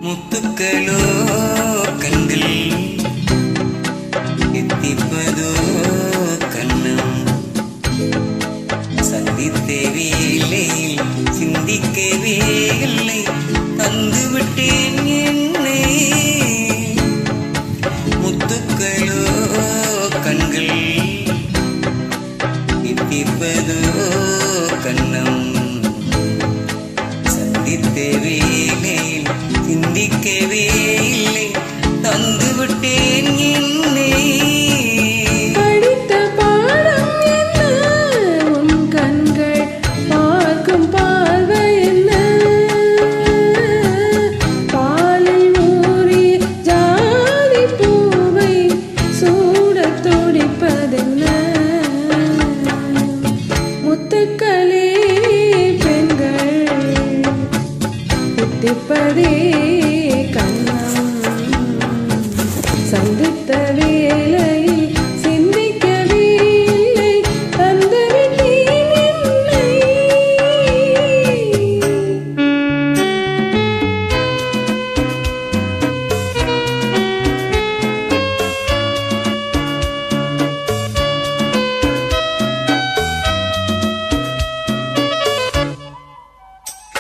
முத்துக்களோ கண்கள் எத்திப்பதோ கண்ணம் சந்தித்தவே இல்லை சிந்திக்கவே இல்லை தந்துவிட்டேன் என்னை முத்துக்களோ கண்கள் எத்திப்பதோ கண்ணம் சந்தித்தவே இல்லை சிந்திக்கவே இல்லை தந்துவிட்டேன் என்னை படித்த பாடம் என்ன உன் கண்கள் பார்க்கும் பார்வை என்ன பாலில் ஊறி ஜாதி பூவை சூடத் துடிப்பதென்ன முத்துக்களே பெண்கள் தித்திப்பதே கண்ணம் சந்தித்த வேளையில் சிந்திக்கவே இல்லை தந்துவிட்டேன் என்னை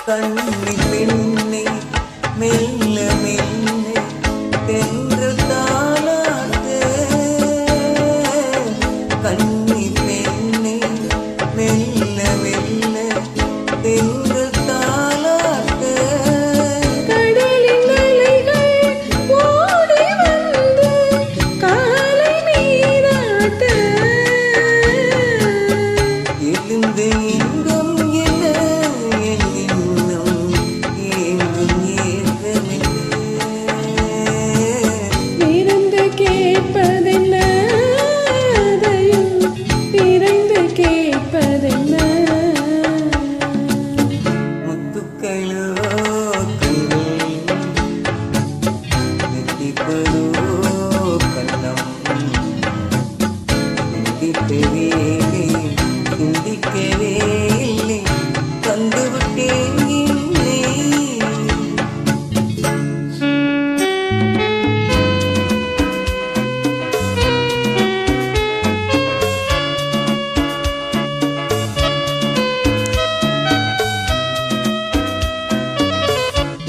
கண்ணி பெண்ணை மெல்ல மெல்ல தென்றல் தாளாட்டு கண்ணி பெண்ணை மெல்ல மெல்ல தென்றல் தாளாட்டு கடலின் அலைகள் ஓடி வந்து காலை நீராட்ட எழுந்து இன்பம் என்ன விருந்து கேட்பதென்ன அதையும் விரைந்து கேட்பதென்ன முத்துக்களோ கண்கள் எத்திப்பதோ கண்ணம் சிந்திக்கவே இல்லை சிந்திக்கவே இல்லை தந்துவிட்டேன் என்னை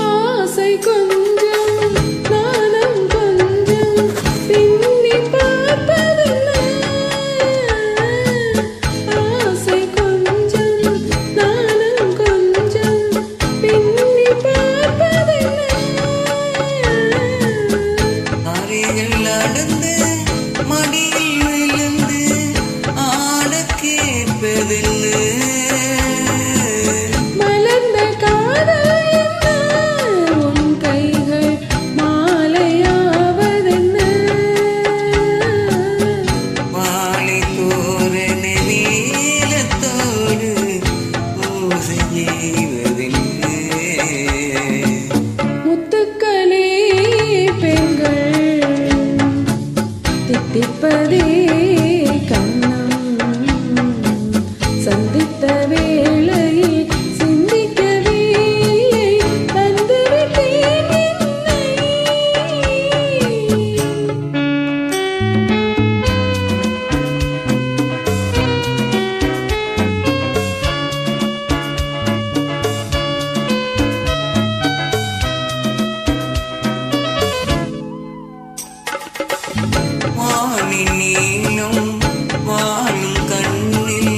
ஆசை கொஞ்சம் நாணம் கொஞ்சம் பின்னி பார்ப்பதென்ன ஆசை கொஞ்சம் நாணம் கொஞ்சம் பின்னி பார்ப்பதென்ன அறைகள் நடந்து மடியில் விழுந்து ஆடக் கேட்பதென்ன மலர்ந்த காதல் என்ன உன் கைகள் மாலையாவதென்ன மாலை தோரண நீலத்தோடு பூசை செய்வதென்ன முத்துக்களே பெண்கள் தித்திப்பதே கண்ணம் சந்தித்த வேளையில் சிந்திக்கவே இல்லை தந்துவிட்டேன் என்னை வானின் நீளம் வாழும் கண்ணில்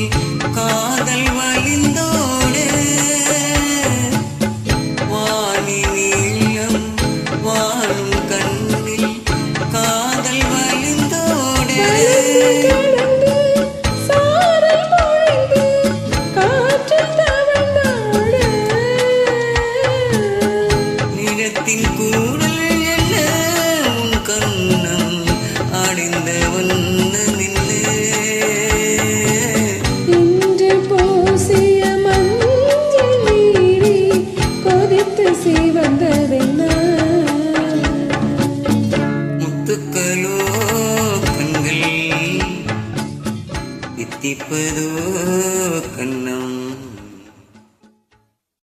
காதல் வழிந்தோடு வானின் நீளம் வாழும் கண்ணில் காதல் வழிந்தோடு கடந்து சாரல் பொழிந்து காற்றில் தவழ்ந்தாட நிறத்தின் கூடல் என்ன உன் கண்ணம் அடைந்த வண்ணம் என்ன இன்று பூசிய மஞ்சள் நீரி கொதித்து சிவந்ததென்ன முத்துக்களோ கண்கள் தித்திப்பதோ